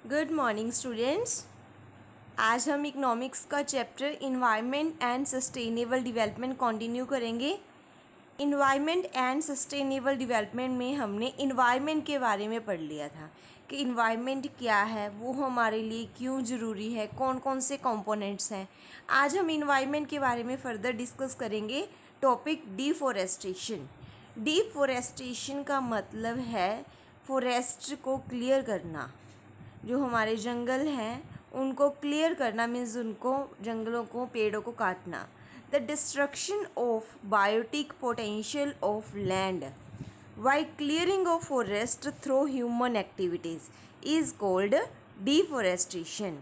Good morning students. आज हम economics का chapter environment and sustainable development continue करेंगे। इन्वायरमेंट एंड सस्टेनेबल डेवलपमेंट में हमने इन्वायरमेंट के बारे में पढ़ लिया था कि इन्वायरमेंट क्या है, वो हमारे लिए क्यों ज़रूरी है, कौन कौन से कंपोनेंट्स हैं। आज हम इन्वायरमेंट के बारे में फ़र्दर डिस्कस करेंगे। Topic deforestation. डिफॉरेस्टेशन का मतलब है फॉरेस्ट को क्लियर करना। जो हमारे जंगल हैं उनको क्लियर करना मीन्स उनको जंगलों को पेड़ों को काटना। The destruction of biotic potential of land by clearing of forest through human activities is called deforestation.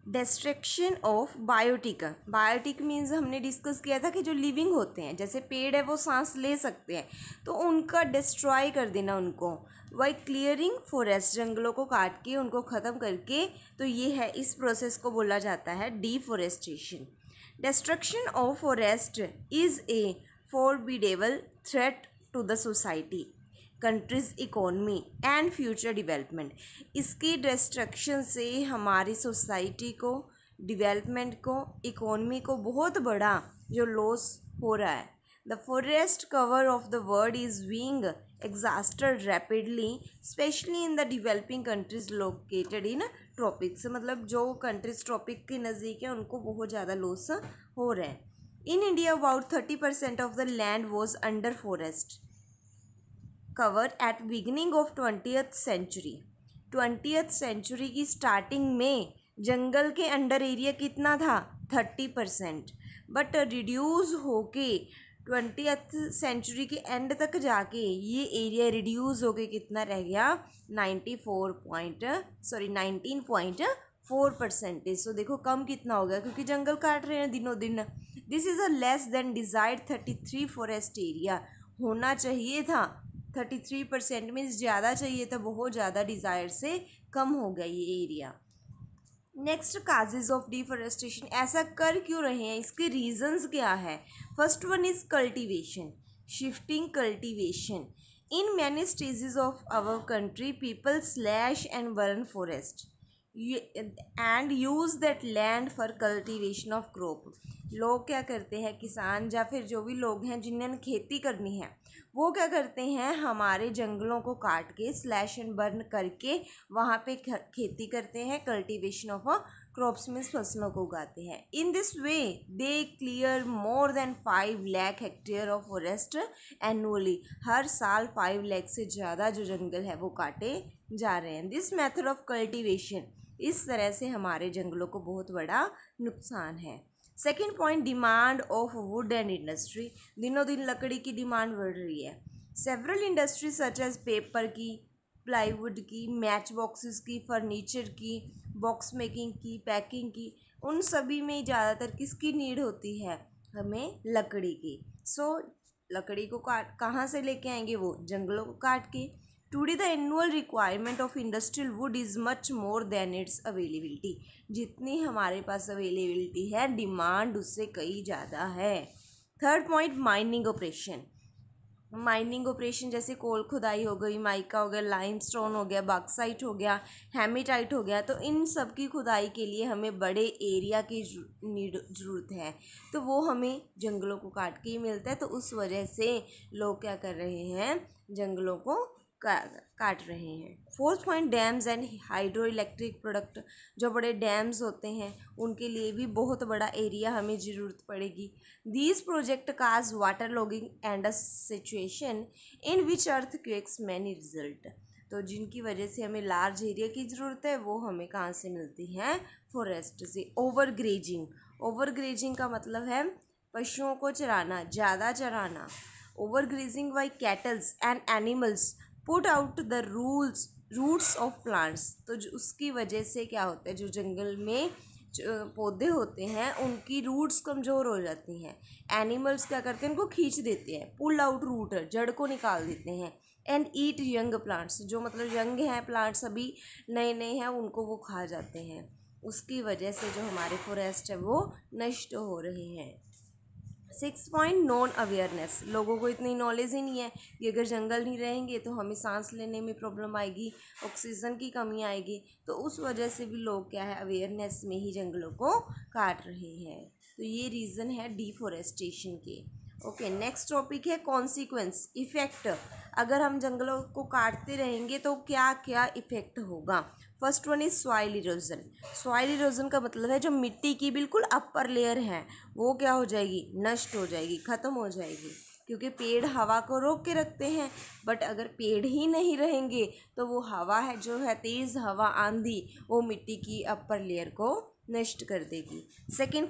Destruction of biotic. Biotic means हमने डिस्कस किया था कि जो लिविंग होते हैं, जैसे पेड़ है वो सांस ले सकते हैं, तो उनका डिस्ट्रॉय कर देना उनको बाई क्लियरिंग फॉरेस्ट, जंगलों को काट के उनको ख़त्म करके, तो ये है, इस प्रोसेस को बोला जाता है deforestation. Destruction of forest is a formidable threat to the society, country's economy and future development. इसकी डिस्ट्रक्शन से हमारी सोसाइटी को, डेवलपमेंट को, इकोनमी को बहुत बड़ा जो लॉस हो रहा है। The forest cover of the world is being exhausted rapidly, specially in the developing countries located in tropics. मतलब जो कंट्रीज ट्रॉपिक के नज़दीक है उनको बहुत ज़्यादा लॉस हो रहा है। In India about 30% of the land was under forest cover at beginning of 20th century. 20th century की स्टार्टिंग में जंगल के अंडर एरिया कितना था? 30%। बट रिड्यूस होके 20th सेंचुरी के एंड तक जाके ये एरिया रिड्यूस होके कितना रह गया? 19.4%। सो देखो कम कितना हो गया, क्योंकि जंगल काट रहे हैं दिनों दिन। This is a less than desired 33 forest area. होना चाहिए था 33%, मीन्स ज़्यादा चाहिए था, बहुत ज़्यादा डिज़ायर से कम हो गया ये area. Next, causes of deforestation. ऐसा कर क्यों रहे हैं, इसके रीजंस क्या है? First one is cultivation, shifting cultivation. In many stages of our country people slash and burn forest and use that land for cultivation of crop. लोग क्या करते हैं, किसान या फिर जो भी लोग हैं जिन्हें खेती करनी है, वो क्या करते हैं, हमारे जंगलों को काट के स्लैश एंड बर्न करके वहाँ पे खेती करते हैं। कल्टीवेशन ऑफ क्रॉप्स मीन्स फसलों को उगाते हैं। In this way they clear more than 5 lakh hectare of forest annually. हर साल 5 लाख से ज़्यादा जो जंगल है वो काटे जा रहे हैं। दिस मेथड ऑफ कल्टीवेशन, इस तरह से हमारे जंगलों को बहुत बड़ा नुकसान है। Second point, demand of wood and industry. दिनों दिन लकड़ी की डिमांड बढ़ रही है। Several industry such as paper की, प्लाईवुड की, मैच बॉक्सेस की, फर्नीचर की, बॉक्स मेकिंग की, पैकिंग की, उन सभी में ज़्यादातर किसकी नीड होती है? हमें लकड़ी की। सो लकड़ी को काट कहाँ से लेके आएंगे? वो जंगलों को काट के। Today the annual requirement of industrial would is much more than it's availability. जितनी हमारे पास अवेलेबिलिटी है, डिमांड उससे कई ज़्यादा है। Third point, mining operation. Mining operation जैसे कोल खुदाई हो गई, माइका हो गया, लाइमस्टोन हो गया, बॉक्साइट हो गया, हेमेटाइट हो गया, तो इन सब की खुदाई के लिए हमें बड़े एरिया की ज़रूरत है, तो वो हमें जंगलों को काट के ही मिलता है। तो उस वजह से लोग क्या कर रहे हैं, जंगलों को काट रहे हैं। Fourth point, dams and hydro electric product. जो बड़े डैम्स होते हैं उनके लिए भी बहुत बड़ा एरिया हमें ज़रूरत पड़ेगी। These project cause water logging and a situation in which earthquakes many result. तो जिनकी वजह से हमें लार्ज एरिया की ज़रूरत है, वो हमें कहाँ से मिलती हैं? फॉरेस्ट से। Over grazing. ओवर ग्रेजिंग का मतलब है पशुओं को चराना, ज़्यादा चराना। Over grazing by cattles and animals put out the roots of plants. तो उसकी वजह से क्या होता है, जो जंगल में पौधे होते हैं उनकी रूट्स कमज़ोर हो जाती हैं। एनिमल्स क्या करते हैं, उनको खींच देते हैं, पुल आउट रूट, जड़ को निकाल देते हैं। एंड ईट यंग प्लांट्स, जो मतलब यंग हैं प्लांट्स, अभी नए नए हैं, उनको वो खा जाते हैं। उसकी वजह से जो हमारे फॉरेस्ट है वो नष्ट हो रहे हैं। 6 पॉइंट नॉन अवेयरनेस, लोगों को इतनी नॉलेज ही नहीं है कि अगर जंगल नहीं रहेंगे तो हमें सांस लेने में प्रॉब्लम आएगी, ऑक्सीजन की कमी आएगी, तो उस वजह से भी लोग क्या है अवेयरनेस में ही जंगलों को काट रहे हैं। तो ये रीज़न है डिफॉरेस्टेशन के। ओके, नेक्स्ट टॉपिक है कॉन्सिक्वेंस, इफ़ेक्ट। अगर हम जंगलों को काटते रहेंगे तो क्या क्या इफ़ेक्ट होगा। First one is soil erosion. Soil erosion का मतलब है जो मिट्टी की बिल्कुल अपर लेयर है वो क्या हो जाएगी, नष्ट हो जाएगी, ख़त्म हो जाएगी, क्योंकि पेड़ हवा को रोक के रखते हैं। बट अगर पेड़ ही नहीं रहेंगे तो वो हवा है जो है तेज़ हवा, आंधी, वो मिट्टी की अपर लेयर को नष्ट कर देगी। सेकंड,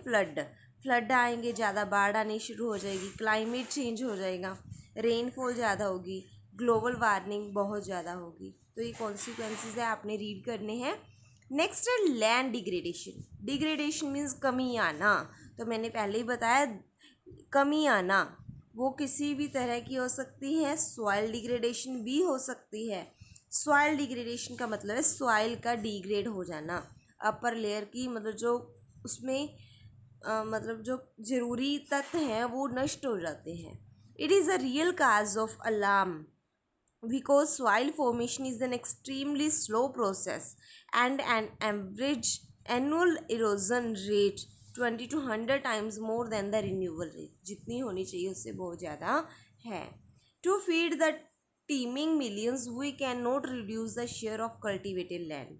फ्लड आएंगे, ज़्यादा बाढ़ आनी शुरू हो जाएगी, क्लाइमेट चेंज हो जाएगा, रेनफॉल ज़्यादा होगी, ग्लोबल वार्मिंग बहुत ज़्यादा होगी। तो ये कॉन्सिक्वेंसेस है, आपने रीड करने हैं। नेक्स्ट है लैंड डिग्रेडेशन। डिग्रेडेशन मीन्स कमी आना। तो मैंने पहले ही बताया कमी आना वो किसी भी तरह की हो सकती है, सॉइल डिग्रेडेशन भी हो सकती है। सॉइल डिग्रेडेशन का मतलब है सॉइल का डिग्रेड हो जाना, अपर लेयर की मतलब जो उसमें मतलब जो ज़रूरी तत्व हैं वो नष्ट हो जाते हैं। It is a real cause of alarm because soil formation is an extremely slow process and an average annual erosion rate 20 to 100 times more than the renewal rate, जितनी होनी चाहिए उससे बहुत ज़्यादा है। To feed the teeming millions we cannot reduce the share of cultivated land।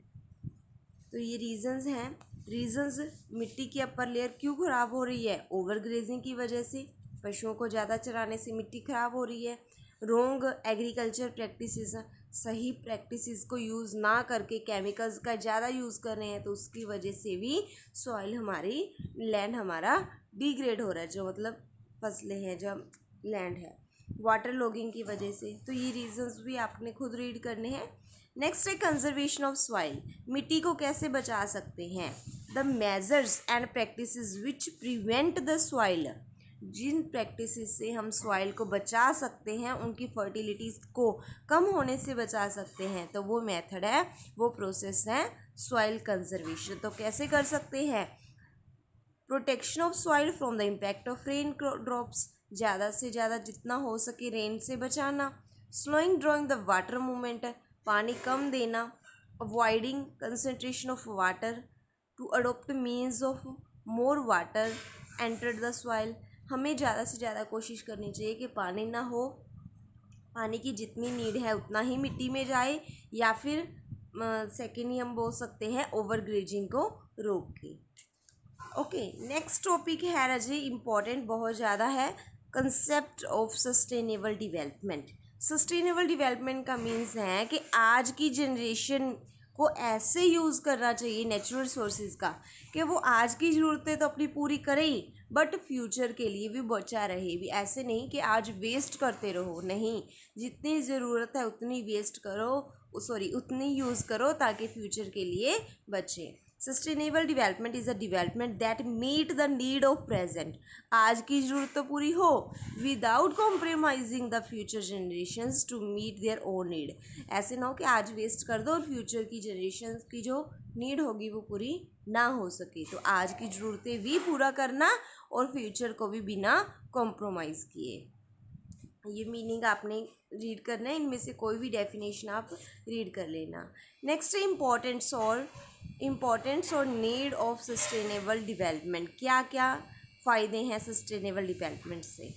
तो ये reasons हैं। रीजंस, मिट्टी की अपर लेयर क्यों ख़राब हो रही है, ओवर ग्रेजिंग की वजह से, पशुओं को ज़्यादा चराने से मिट्टी ख़राब हो रही है। रोंग एग्रीकल्चर प्रैक्टिसेस, सही प्रैक्टिसेस को यूज़ ना करके केमिकल्स का ज़्यादा यूज़ कर रहे हैं, तो उसकी वजह से भी सॉइल हमारी, लैंड हमारा डिग्रेड हो रहा है, जो मतलब फसलें हैं, जो लैंड है। वाटर लॉगिंग की वजह से, तो ये रीजंस भी आपने खुद रीड करने हैं। नेक्स्ट है कंजर्वेशन ऑफ सॉइल, मिट्टी को कैसे बचा सकते हैं। The measures and practices which prevent the soil, जिन प्रैक्टिसेस से हम सॉइल को बचा सकते हैं, उनकी फर्टिलिटीज़ को कम होने से बचा सकते हैं, तो वो मेथड है, वो प्रोसेस है सॉइल कंजर्वेशन। तो कैसे कर सकते हैं, protection of soil from the impact of rain drops, ज़्यादा से ज़्यादा जितना हो सके रेन से बचाना। Slowing drawing the water movement, पानी कम देना। Avoiding concentration of water to adopt means of more water enter the soil, हमें ज़्यादा से ज़्यादा कोशिश करनी चाहिए कि पानी ना हो, पानी की जितनी नीड है उतना ही मिट्टी में जाए, या फिर सेकेंड ही हम बोल सकते हैं ओवर ग्रेजिंग को रोक के। ओके, नेक्स्ट टॉपिक है रजी, इम्पॉर्टेंट बहुत ज़्यादा है, concept of sustainable development. Sustainable development का मीन्स है कि आज की जनरेशन को ऐसे यूज़ करना चाहिए नेचुरल रिसोर्सेज का कि वो आज की ज़रूरतें तो अपनी पूरी करे ही, बट फ्यूचर के लिए भी बचा रहे भी। ऐसे नहीं कि आज वेस्ट करते रहो, नहीं, जितनी ज़रूरत है उतनी वेस्ट करो, उतनी यूज़ करो ताकि फ्यूचर के लिए बचे। Sustainable development is a development that meet the need of present, आज की ज़रूरत तो पूरी हो without compromising the future generations to meet their own need. ऐसे ना हो कि आज वेस्ट कर दो और फ्यूचर की जनरेशन की जो नीड होगी वो पूरी ना हो सके। तो आज की ज़रूरतें भी पूरा करना और फ्यूचर को भी बिना कॉम्प्रोमाइज़ किए, ये मीनिंग आपने रीड करना है, इनमें से कोई भी डेफिनेशन आप रीड कर लेना। नेक्स्ट है इम्पोर्टेंस और नीड ऑफ सस्टेनेबल डेवलपमेंट, क्या क्या फ़ायदे हैं सस्टेनेबल डेवलपमेंट से।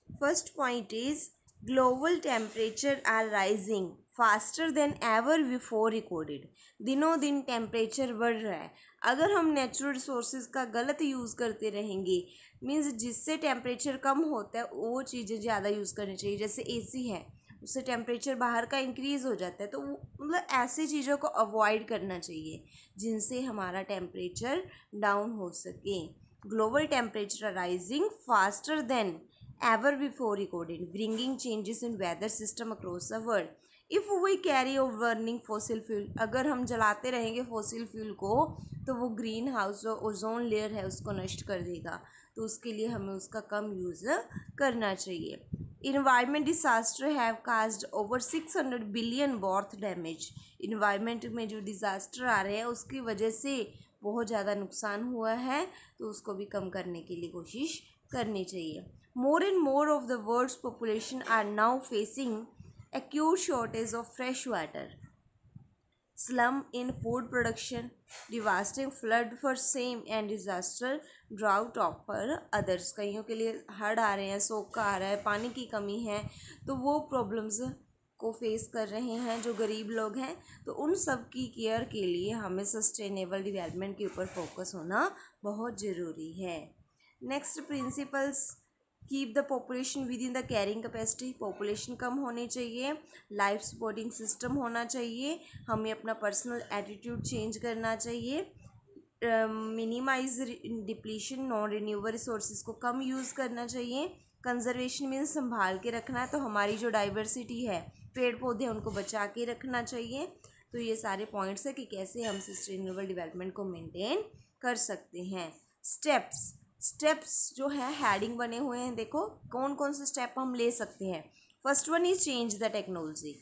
First point is global temperature are rising faster than ever before recorded, दिनों दिन टेम्परेचर बढ़ रहा है। अगर हम नेचुरल रिसोर्सेज का गलत यूज़ करते रहेंगे, मीन्स जिससे टेम्परेचर कम होता है वो चीज़ें ज़्यादा यूज़ करनी चाहिए, जैसे एसी है उससे टेम्परेचर बाहर का इंक्रीज़ हो जाता है, तो मतलब ऐसी चीज़ों को अवॉइड करना चाहिए जिनसे हमारा टेम्परेचर डाउन हो सके। Global temperature rising faster then ever before recorded, bringing changes in weather system across the world. If we carry on burning fossil fuel, अगर हम जलाते रहेंगे फॉसिल फ्यूल को तो वो ग्रीन हाउस जो ओजोन लेयर है उसको नष्ट कर देगा, तो उसके लिए हमें उसका कम यूज़ करना चाहिए। Environment disaster have caused over 600 billion worth damage, environment में जो डिज़ास्टर आ रहे हैं उसकी वजह से बहुत ज़्यादा नुकसान हुआ है, तो उसको भी कम करने के लिए कोशिश करनी चाहिए। More and more of the world's population are now facing acute shortage of fresh water, slum in food production, devastating flood for same and disaster drought for others। कईयों के लिए हड़ आ रहे हैं, सूखा आ रहा है, पानी की कमी है, तो वो प्रॉब्लम्स को फेस कर रहे हैं जो गरीब लोग हैं। तो उन सब की केयर के लिए हमें सस्टेनेबल डेवलपमेंट के ऊपर फोकस होना बहुत ज़रूरी है। Next principles, keep the population within the carrying capacity, population कम होनी चाहिए, लाइफ सपोर्टिंग सिस्टम होना चाहिए, हमें अपना पर्सनल एटीट्यूड चेंज करना चाहिए, minimize depletion, non renewable resources को कम यूज़ करना चाहिए, कंजर्वेशन मीन्स संभाल के रखना है, तो हमारी जो डाइवर्सिटी है, पेड़ पौधे, उनको बचा के रखना चाहिए। तो ये सारे पॉइंट्स है कि कैसे हम सस्टेनेबल डेवलपमेंट को मेंटेन कर सकते हैं। स्टेप्स जो है हेडिंग बने हुए हैं, देखो कौन कौन से स्टेप हम ले सकते हैं। First one is change the technology,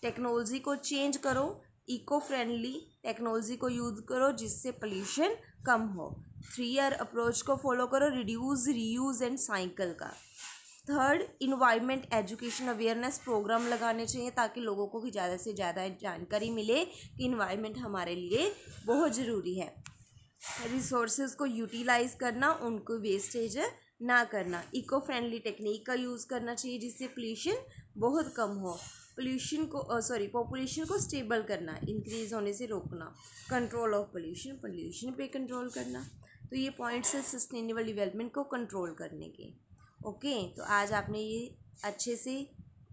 technology को चेंज करो, इको फ्रेंडली टेक्नोलॉजी को यूज़ करो जिससे पोल्यूशन कम हो। 3R अप्रोच को फॉलो करो, रिड्यूस, रीयूज़ एंड साइकिल का। Third, environment education awareness program लगाने चाहिए ताकि लोगों को ज़्यादा से ज़्यादा जानकारी मिले कि इन्वायरमेंट हमारे लिए बहुत ज़रूरी है। रिसोर्सेज को यूटिलाइज करना, उनको वेस्टेज ना करना। इको फ्रेंडली टेक्निक का यूज़ करना चाहिए जिससे पोल्यूशन बहुत कम हो। पॉपुलेशन को स्टेबल करना, इंक्रीज होने से रोकना। कंट्रोल ऑफ पोल्यूशन पे कंट्रोल करना। तो ये पॉइंट्स है सस्टेनेबल डेवलपमेंट को कंट्रोल करने के। ओके, तो आज आपने ये अच्छे से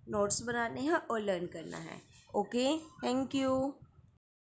नोट्स बनाने हैं और लर्न करना है। Okay, thank you.